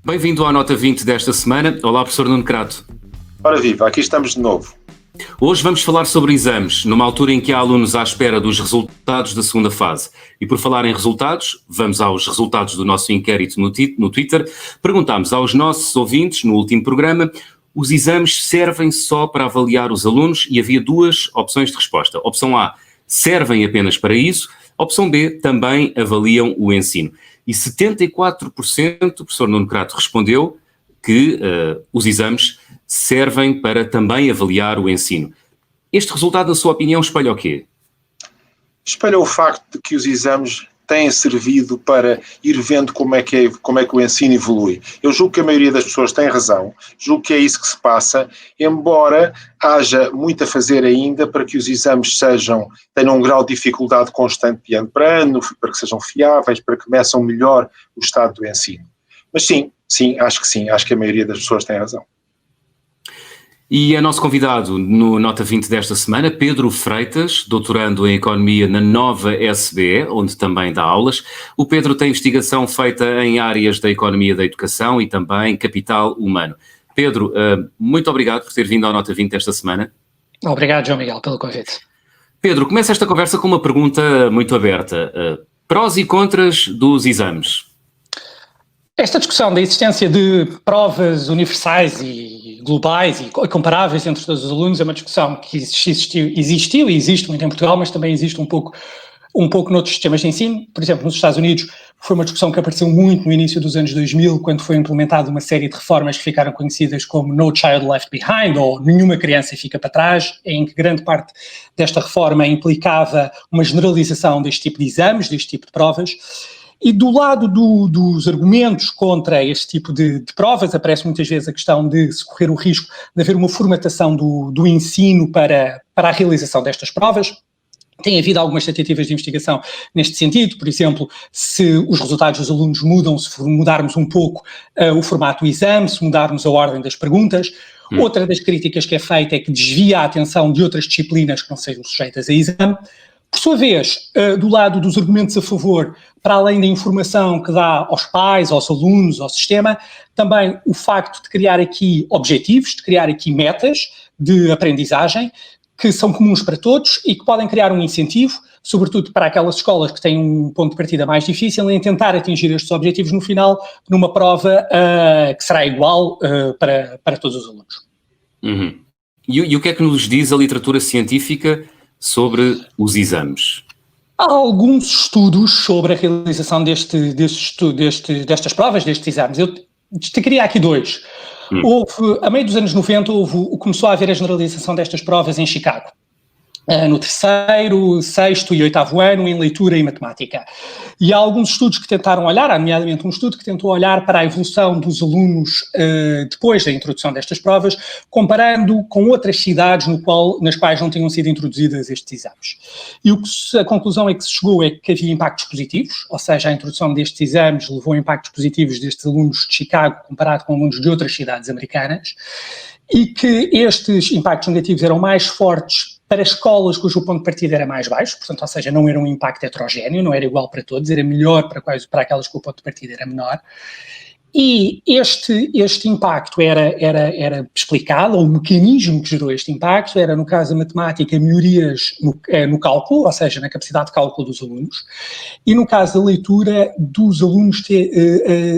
Bem-vindo à Nota 20 desta semana. Olá, professor Nuno Crato. Ora viva, aqui estamos de novo. Hoje vamos falar sobre exames, numa altura em que há alunos à espera dos resultados da segunda fase. E por falar em resultados, vamos aos resultados do nosso inquérito no Twitter. Perguntámos aos nossos ouvintes, no último programa, os exames servem só para avaliar os alunos? E havia duas opções de resposta. Opção A, servem apenas para isso. Opção B, também avaliam o ensino. E 74%, o professor Nuno Crato respondeu que os exames servem para também avaliar o ensino. Este resultado, na sua opinião, espelha o quê? Espelha o facto de que os exames têm servido para ir vendo como é que o ensino evolui. Eu julgo que a maioria das pessoas tem razão, julgo que é isso que se passa, embora haja muito a fazer ainda para que os exames tenham um grau de dificuldade constante de ano para ano, para que sejam fiáveis, para que meçam melhor o estado do ensino. Mas sim, acho que a maioria das pessoas tem razão. E é nosso convidado no Nota 20 desta semana, Pedro Freitas, doutorando em Economia na Nova SBE, onde também dá aulas. O Pedro tem investigação feita em áreas da economia da educação e também capital humano. Pedro, muito obrigado por ter vindo à Nota 20 desta semana. Obrigado, João Miguel, pelo convite. Pedro, começa esta conversa com uma pergunta muito aberta. Prós e contras dos exames? Esta discussão da existência de provas universais e globais e comparáveis entre todos os alunos é uma discussão que existiu e existe muito em Portugal, mas também existe um pouco noutros sistemas de ensino. Por exemplo, nos Estados Unidos foi uma discussão que apareceu muito no início dos anos 2000, quando foi implementada uma série de reformas que ficaram conhecidas como No Child Left Behind, ou Nenhuma Criança Fica para Trás, em que grande parte desta reforma implicava uma generalização deste tipo de exames, deste tipo de provas. E do lado dos argumentos contra este tipo de provas, aparece muitas vezes a questão de se correr o risco de haver uma formatação do ensino para a realização destas provas. Tem havido algumas tentativas de investigação neste sentido, por exemplo, se os resultados dos alunos mudam, se mudarmos um pouco o formato do exame, se mudarmos a ordem das perguntas. Outra das críticas que é feita é que desvia a atenção de outras disciplinas que não sejam sujeitas a exame. Por sua vez, do lado dos argumentos a favor, para além da informação que dá aos pais, aos alunos, ao sistema, também o facto de criar aqui objetivos, de criar aqui metas de aprendizagem, que são comuns para todos e que podem criar um incentivo, sobretudo para aquelas escolas que têm um ponto de partida mais difícil, em tentar atingir estes objetivos no final, numa prova que será igual para todos os alunos. Uhum. E o que é que nos diz a literatura científica sobre os exames? Há alguns estudos sobre a realização destas provas, destes exames. Eu destacaria aqui dois. A meio dos anos 90, começou a haver a generalização destas provas em Chicago. No terceiro, sexto e oitavo ano, em leitura e matemática. E há alguns estudos que tentaram olhar, nomeadamente um estudo que tentou olhar para a evolução dos alunos depois da introdução destas provas, comparando com outras cidades nas quais não tinham sido introduzidas estes exames. E a conclusão a que se chegou é que havia impactos positivos, ou seja, a introdução destes exames levou a impactos positivos destes alunos de Chicago comparado com alunos de outras cidades americanas, e que estes impactos negativos eram mais fortes para escolas cujo ponto de partida era mais baixo, portanto, ou seja, não era um impacto heterogéneo, não era igual para todos, era melhor para aquelas cujo ponto de partida era menor. E este impacto era explicado, ou o mecanismo que gerou este impacto era, no caso da matemática, melhorias no cálculo, ou seja, na capacidade de cálculo dos alunos, e no caso da leitura, dos alunos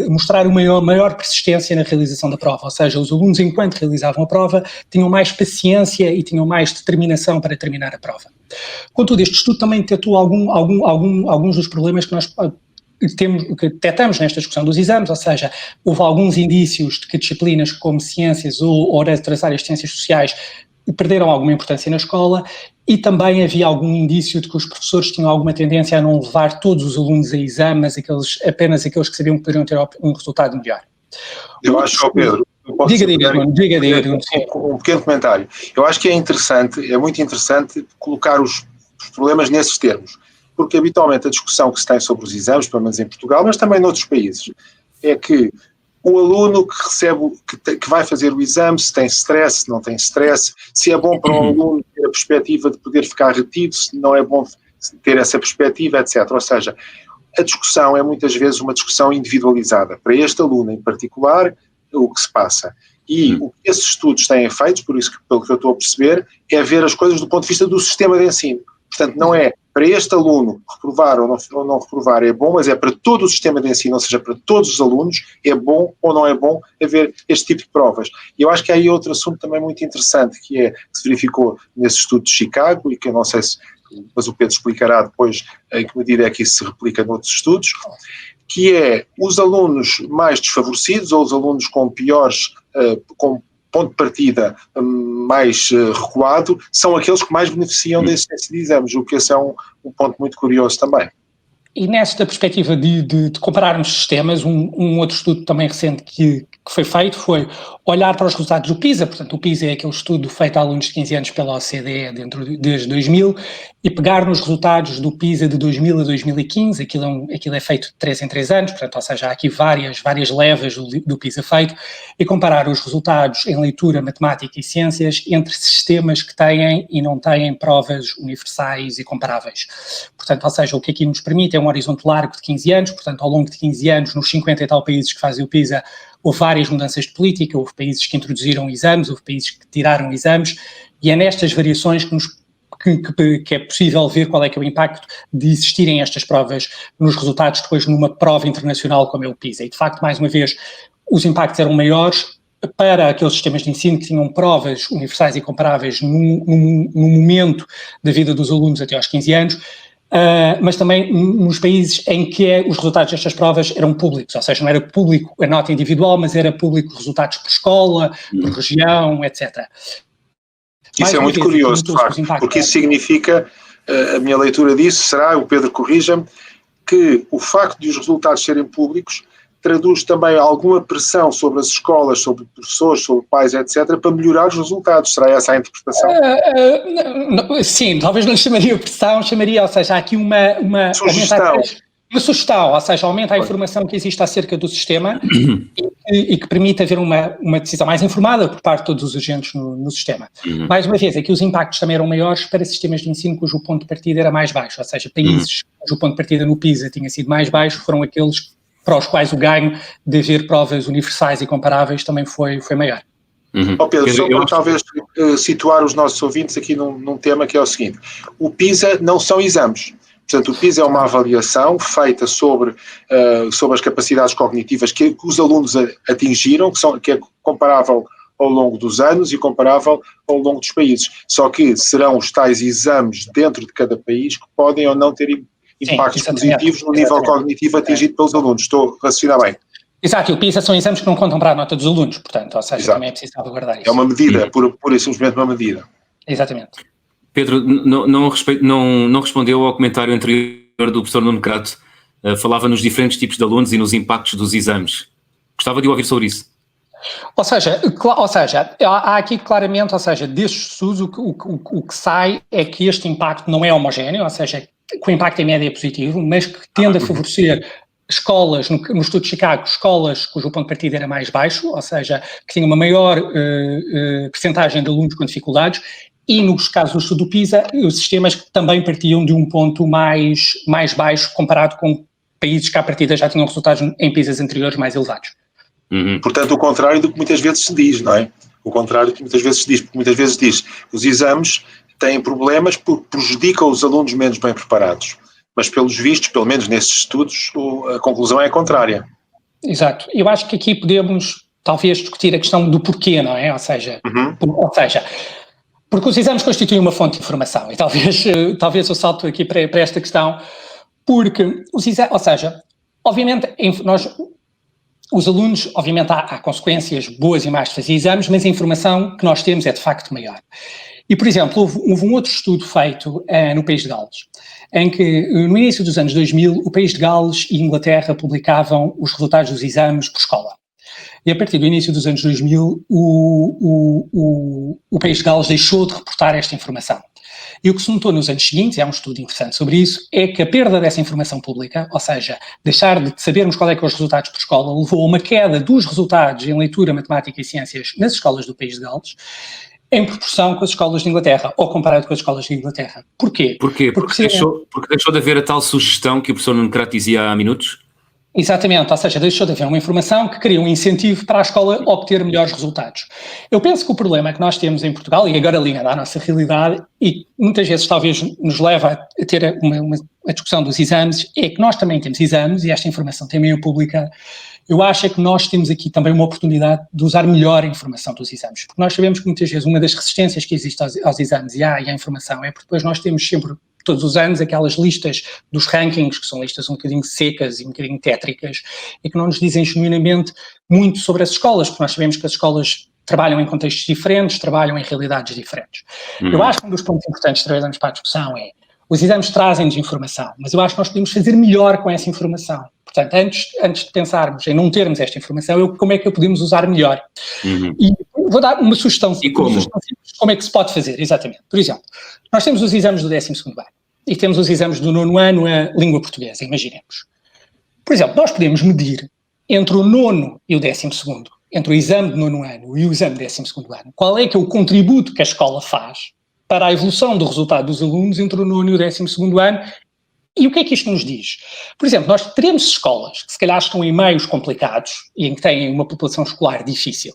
mostrar uma maior persistência na realização da prova, ou seja, os alunos, enquanto realizavam a prova, tinham mais paciência e tinham mais determinação para terminar a prova. Contudo, este estudo também detectou alguns dos problemas que nós que detectamos nesta discussão dos exames, ou seja, houve alguns indícios de que disciplinas como ciências ou outras áreas de ciências sociais perderam alguma importância na escola, e também havia algum indício de que os professores tinham alguma tendência a não levar todos os alunos a exame, mas apenas aqueles que sabiam que poderiam ter um resultado melhor. Eu acho, Pedro, diga, um pequeno comentário. Eu acho que é muito interessante colocar os problemas nesses termos, porque habitualmente a discussão que se tem sobre os exames, pelo menos em Portugal, mas também noutros países, é que o aluno que recebe, que vai fazer o exame, se tem stress, se não tem stress, se é bom para o aluno ter a perspectiva de poder ficar retido, se não é bom, ter essa perspectiva, etc. Ou seja, a discussão é muitas vezes uma discussão individualizada. Para este aluno em particular, o que se passa. E o que esses estudos têm feito, por isso que, pelo que eu estou a perceber, é ver as coisas do ponto de vista do sistema de ensino. Portanto, não é para este aluno reprovar ou não reprovar é bom, mas é para todo o sistema de ensino, ou seja, para todos os alunos, é bom ou não é bom haver este tipo de provas. E eu acho que há aí outro assunto também muito interessante, que se verificou nesse estudo de Chicago, e que eu não sei se, mas o Pedro explicará depois em que medida é que isso se replica noutros estudos, que é os alunos mais desfavorecidos, ou os alunos com piores, com ponto de partida mais recuado, são aqueles que mais beneficiam da existência de exames, o que esse é um ponto muito curioso também. E nesta perspectiva de compararmos sistemas, um outro estudo também recente que foi feito foi olhar para os resultados do PISA. Portanto, o PISA é aquele estudo feito a alunos de 15 anos pela OCDE desde 2000, e pegar nos resultados do PISA de 2000 a 2015, aquilo é feito de 3 em 3 anos, portanto, ou seja, há aqui várias levas do PISA feito, e comparar os resultados em leitura, matemática e ciências entre sistemas que têm e não têm provas universais e comparáveis. Portanto, ou seja, o que aqui nos permite é um horizonte largo de 15 anos, portanto, ao longo de 15 anos, nos 50 e tal países que fazem o PISA, houve várias mudanças de política, houve países que introduziram exames, houve países que tiraram exames, e é nestas variações que é possível ver qual é que é o impacto de existirem estas provas nos resultados depois numa prova internacional como é o PISA. E, de facto, mais uma vez, os impactos eram maiores para aqueles sistemas de ensino que tinham provas universais e comparáveis no momento da vida dos alunos até aos 15 anos, mas também nos países em que os resultados destas provas eram públicos, ou seja, não era público a nota individual, mas era público resultados por escola, por região, etc. Isso é muito curioso, de facto, porque isso significa, a minha leitura disso será, o Pedro corrija-me, que o facto de os resultados serem públicos traduz também alguma pressão sobre as escolas, sobre professores, sobre pais, etc., para melhorar os resultados. Será essa a interpretação? Sim, talvez não chamaria pressão, ou seja, há aqui uma sugestão. Uma sugestão, ou seja, aumenta a informação que existe acerca do sistema e que permite haver uma decisão mais informada por parte de todos os agentes no sistema. Mais uma vez, aqui os impactos também eram maiores para sistemas de ensino cujo ponto de partida era mais baixo, ou seja, países cujo ponto de partida no PISA tinha sido mais baixo foram aqueles para os quais o ganho de haver provas universais e comparáveis também foi maior. Pedro, só para talvez situar os nossos ouvintes aqui num tema que é o seguinte: o PISA não são exames. Portanto, o PISA é uma avaliação feita sobre as capacidades cognitivas que os alunos atingiram, que é comparável ao longo dos anos e comparável ao longo dos países. Só que serão os tais exames dentro de cada país que podem ou não ter impactos positivos no nível cognitivo atingido pelos alunos. Estou a raciocinar bem. Exato, e o PISA são exames que não contam para a nota dos alunos, portanto, ou seja, também é preciso salvaguardar isso. É uma medida, pura e simplesmente uma medida. Exatamente. Pedro, não respondeu ao comentário anterior do professor Nuno Crato. Falava nos diferentes tipos de alunos e nos impactos dos exames. Gostava de ouvir sobre isso. Ou seja, há aqui claramente, ou seja, destes estudos o que sai é que este impacto não é homogéneo, ou seja, que o impacto em média é positivo, mas que tende a favorecer escolas, no estudo de Chicago, escolas cujo ponto de partida era mais baixo, ou seja, que tinham uma maior percentagem de alunos com dificuldades, e nos casos do estudo do PISA, os sistemas que também partiam de um ponto mais baixo comparado com países que à partida já tinham resultados em PISAs anteriores mais elevados. Portanto, o contrário do que muitas vezes se diz, não é? O contrário do que muitas vezes se diz, porque muitas vezes diz os exames têm problemas porque prejudicam os alunos menos bem preparados. Mas, pelos vistos, pelo menos nestes estudos, a conclusão é a contrária. Exato. Eu acho que aqui podemos, talvez, discutir a questão do porquê, não é? Ou seja, porque os exames constituem uma fonte de informação. E talvez eu salto aqui para esta questão, porque os exames, ou seja, obviamente, os alunos, obviamente, há consequências boas e más de fazer exames, mas a informação que nós temos é de facto maior. E, por exemplo, houve um outro estudo feito no país de Gales, em que no início dos anos 2000 o país de Gales e Inglaterra publicavam os resultados dos exames por escola. E a partir do início dos anos 2000 o país de Gales deixou de reportar esta informação. E o que se notou nos anos seguintes, é um estudo interessante sobre isso, é que a perda dessa informação pública, ou seja, deixar de sabermos qual é que são os resultados por escola, levou a uma queda dos resultados em leitura, matemática e ciências nas escolas do país de Gales, em proporção com as escolas de Inglaterra, ou comparado com as escolas de Inglaterra. Porquê? Porquê? Porque deixou de haver a tal sugestão que o professor Nuno Crato dizia há minutos? Exatamente, ou seja, deixou de haver uma informação que cria um incentivo para a escola obter melhores resultados. Eu penso que o problema que nós temos em Portugal, e agora ligado à nossa realidade, e muitas vezes talvez nos leva a ter a discussão dos exames, é que nós também temos exames, e esta informação também é pública. Eu acho é que nós temos aqui também uma oportunidade de usar melhor a informação dos exames, porque nós sabemos que muitas vezes uma das resistências que existe aos exames e à informação é porque depois nós temos sempre, todos os anos, aquelas listas dos rankings, que são listas um bocadinho secas e um bocadinho tétricas, e que não nos dizem genuinamente muito sobre as escolas, porque nós sabemos que as escolas trabalham em contextos diferentes, trabalham em realidades diferentes. Eu acho que um dos pontos importantes de trabalharmos para a discussão é, os exames trazem-nos informação, mas eu acho que nós podemos fazer melhor com essa informação. Portanto, antes de pensarmos em não termos esta informação, como é que a podemos usar melhor? E vou dar uma sugestão. E como? Como é que se pode fazer, exatamente. Por exemplo, nós temos os exames do 12º ano e temos os exames do 9º ano a língua portuguesa, imaginemos. Por exemplo, nós podemos medir entre o 9º e o 12º, entre o exame do 9º ano e o exame do 12º ano, qual é que é o contributo que a escola faz para a evolução do resultado dos alunos entre o 9º e o 12º ano. E o que é que isto nos diz? Por exemplo, nós teremos escolas que se calhar estão em meios complicados e em que têm uma população escolar difícil,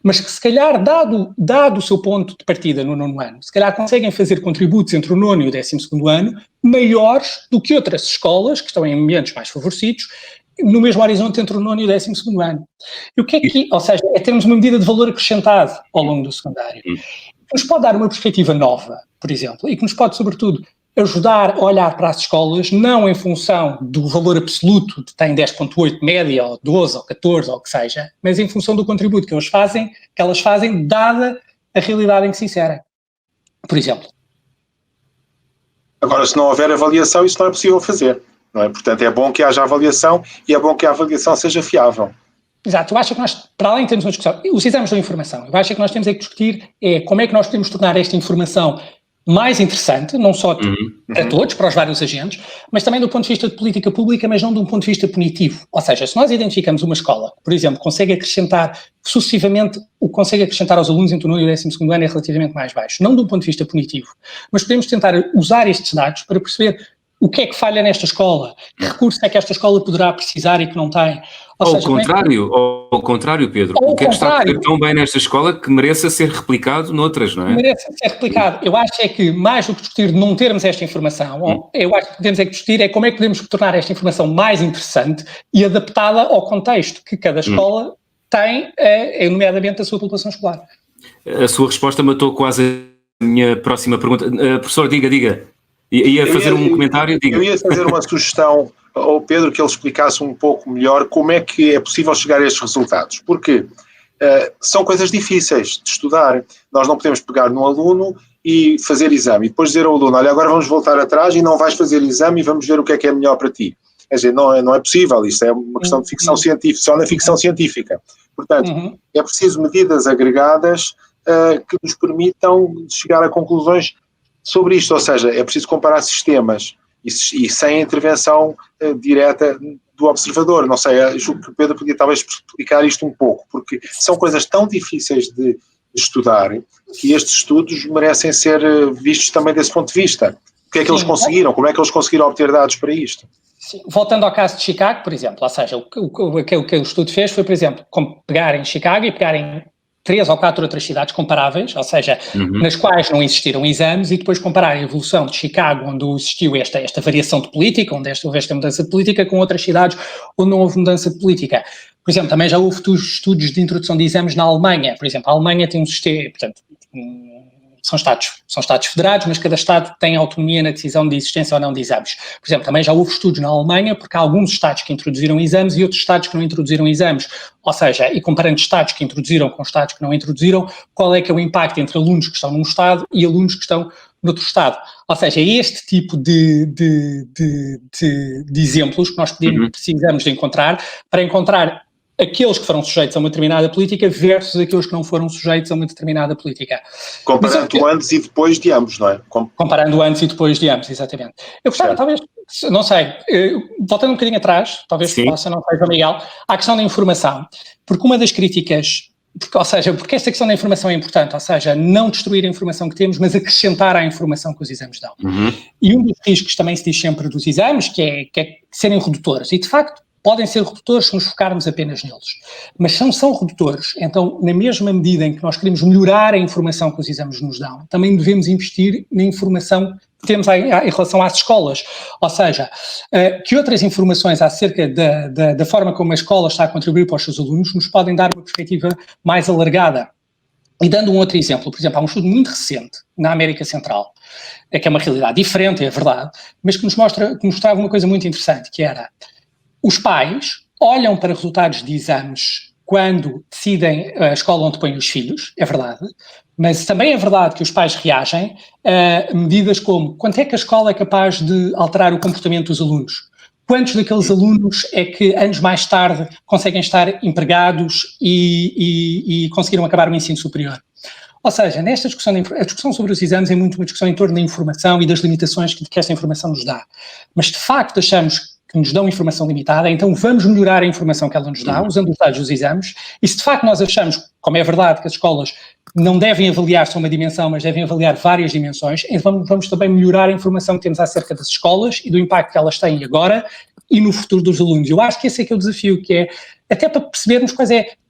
mas que se calhar, dado o seu ponto de partida no 9º ano, se calhar conseguem fazer contributos entre o 9º e o 12º ano maiores do que outras escolas que estão em ambientes mais favorecidos no mesmo horizonte entre o 9º e o 12º ano. E o que é que, ou seja, é termos uma medida de valor acrescentado ao longo do secundário. Que nos pode dar uma perspectiva nova, por exemplo, e que nos pode, sobretudo, ajudar a olhar para as escolas não em função do valor absoluto de tem 10.8 média, ou 12, ou 14, ou o que seja, mas em função do contributo que elas fazem dada a realidade em que se inserem. Por exemplo. Agora, se não houver avaliação, isso não é possível fazer, não é? Portanto, é bom que haja avaliação e é bom que a avaliação seja fiável. Exato, eu acho que nós, para além de termos uma discussão, os exames da informação, eu acho que nós temos que discutir como é que nós podemos tornar esta informação mais interessante, não só para todos, para os vários agentes, mas também do ponto de vista de política pública, mas não de um ponto de vista punitivo. Ou seja, se nós identificamos uma escola, por exemplo, consegue acrescentar sucessivamente, o que consegue acrescentar aos alunos entre o 9º e o 12º ano é relativamente mais baixo, não de um ponto de vista punitivo, mas podemos tentar usar estes dados para perceber o que é que falha nesta escola, que recurso é que esta escola poderá precisar e que não tem. Ao contrário, Pedro, o que é que está a correr tão bem nesta escola que mereça ser replicado noutras, não é? Mereça ser replicado. Eu acho é que, mais do que discutir não termos esta informação, eu acho que podemos discutir é como é que podemos tornar esta informação mais interessante e adaptada ao contexto que cada escola tem, nomeadamente a sua população escolar. A sua resposta matou quase a minha próxima pergunta. Professor, diga. Ia fazer um comentário? Diga. Eu ia fazer uma sugestão ao Pedro que ele explicasse um pouco melhor como é que é possível chegar a estes resultados, porque são coisas difíceis de estudar. Nós não podemos pegar num aluno e fazer exame e depois dizer ao aluno, olha, agora vamos voltar atrás e não vais fazer exame e vamos ver o que é melhor para ti. Quer dizer, não é possível, isto é uma questão de ficção científica, só na ficção científica. Portanto, é preciso medidas agregadas que nos permitam chegar a conclusões sobre isto, ou seja, é preciso comparar sistemas e sem a intervenção direta do observador. Não sei, julgo que o Pedro podia talvez explicar isto um pouco, porque são coisas tão difíceis de estudar que estes estudos merecem ser vistos também desse ponto de vista. O que é que eles conseguiram? Como é que eles conseguiram obter dados para isto? Sim. Voltando ao caso de Chicago, por exemplo, ou seja, o que o estudo fez foi, por exemplo, pegarem Chicago e pegarem 3 ou 4 outras cidades comparáveis, ou seja, nas quais não existiram exames, e depois comparar a evolução de Chicago, onde existiu esta variação de política, onde houve esta mudança de política, com outras cidades onde não houve mudança de política. Por exemplo, também já houve estudos de introdução de exames na Alemanha. Por exemplo, a Alemanha tem um sistema, portanto, são estados federados, mas cada estado tem autonomia na decisão de existência ou não de exames. Por exemplo, também já houve estudos na Alemanha, porque há alguns estados que introduziram exames e outros estados que não introduziram exames. Ou seja, e comparando estados que introduziram com estados que não introduziram, qual é que é o impacto entre alunos que estão num estado e alunos que estão noutro estado. Ou seja, é este tipo de exemplos que nós precisamos de encontrar para encontrar aqueles que foram sujeitos a uma determinada política versus aqueles que não foram sujeitos a uma determinada política. Comparando antes e depois de ambos, não é? Comparando antes e depois de ambos, exatamente. Eu gostava, talvez, não sei, voltando um bocadinho atrás, talvez possa, não seja, Miguel, à questão da informação, porque uma das críticas Porque esta questão da informação é importante, ou seja, não destruir a informação que temos, mas acrescentar à informação que os exames dão. E um dos riscos também se diz sempre dos exames, que é serem redutores, e de facto podem ser redutores se nos focarmos apenas neles, mas são redutores, então na mesma medida em que nós queremos melhorar a informação que os exames nos dão, também devemos investir na informação que temos em relação às escolas, ou seja, que outras informações acerca da forma como a escola está a contribuir para os seus alunos nos podem dar uma perspectiva mais alargada. E dando um outro exemplo, por exemplo, há um estudo muito recente na América Central, que é uma realidade diferente, é verdade, mas que mostrava uma coisa muito interessante, que era os pais olham para resultados de exames quando decidem a escola onde põem os filhos, é verdade, mas também é verdade que os pais reagem a medidas como quanto é que a escola é capaz de alterar o comportamento dos alunos, quantos daqueles alunos é que anos mais tarde conseguem estar empregados e conseguiram acabar o ensino superior. Ou seja, nesta discussão, a discussão sobre os exames é muito uma discussão em torno da informação e das limitações que esta informação nos dá, mas de facto achamos que nos dão informação limitada, então vamos melhorar a informação que ela nos dá, usando os dados dos exames, e se de facto nós achamos, como é verdade, que as escolas não devem avaliar só uma dimensão, mas devem avaliar várias dimensões, então vamos também melhorar a informação que temos acerca das escolas e do impacto que elas têm agora e no futuro dos alunos. Eu acho que esse é que é o desafio, que é, até para percebermos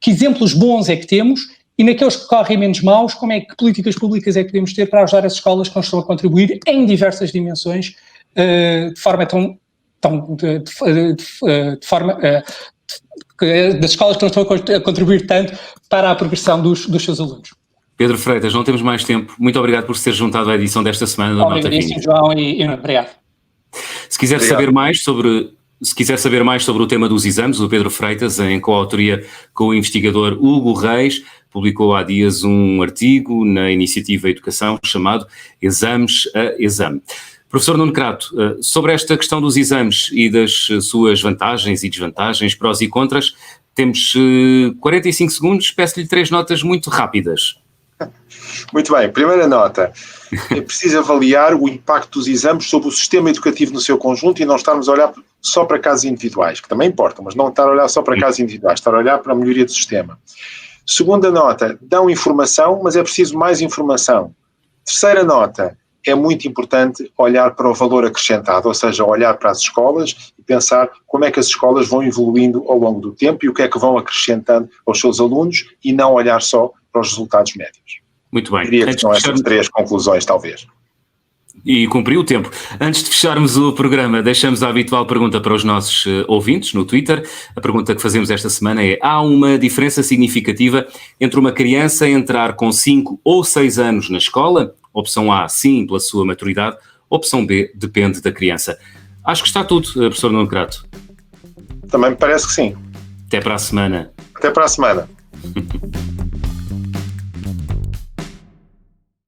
que exemplos bons é que temos, e naqueles que correm menos maus, que políticas públicas é que podemos ter para ajudar as escolas que não estão a contribuir em diversas dimensões, de forma das escolas que não estão a contribuir tanto para a progressão dos seus alunos. Pedro Freitas, não temos mais tempo. Muito obrigado por se ter juntado à edição desta semana do Nota 20. João, e obrigado. Se quiser saber mais sobre o tema dos exames, o Pedro Freitas, em coautoria com o investigador Hugo Reis, publicou há dias um artigo na Iniciativa Educação chamado Exames a Exame. Professor Nuno Crato, sobre esta questão dos exames e das suas vantagens e desvantagens, prós e contras, temos 45 segundos, peço-lhe 3 notas muito rápidas. Muito bem, primeira nota, é preciso avaliar o impacto dos exames sobre o sistema educativo no seu conjunto e não estarmos a olhar só para casos individuais, que também importam, mas não estar a olhar só para casos individuais, estar a olhar para a melhoria do sistema. Segunda nota, dão informação, mas é preciso mais informação. Terceira nota, é muito importante olhar para o valor acrescentado, ou seja, olhar para as escolas e pensar como é que as escolas vão evoluindo ao longo do tempo e o que é que vão acrescentando aos seus alunos e não olhar só para os resultados médios. Muito bem. Diria que são estas 3 conclusões, talvez. E cumpriu o tempo. Antes de fecharmos o programa, deixamos a habitual pergunta para os nossos ouvintes no Twitter. A pergunta que fazemos esta semana é: há uma diferença significativa entre uma criança entrar com 5 ou 6 anos na escola? Opção A, sim, pela sua maturidade. Opção B, depende da criança. Acho que está tudo, professor Nuno Crato. Também me parece que sim. Até para a semana. Até para a semana.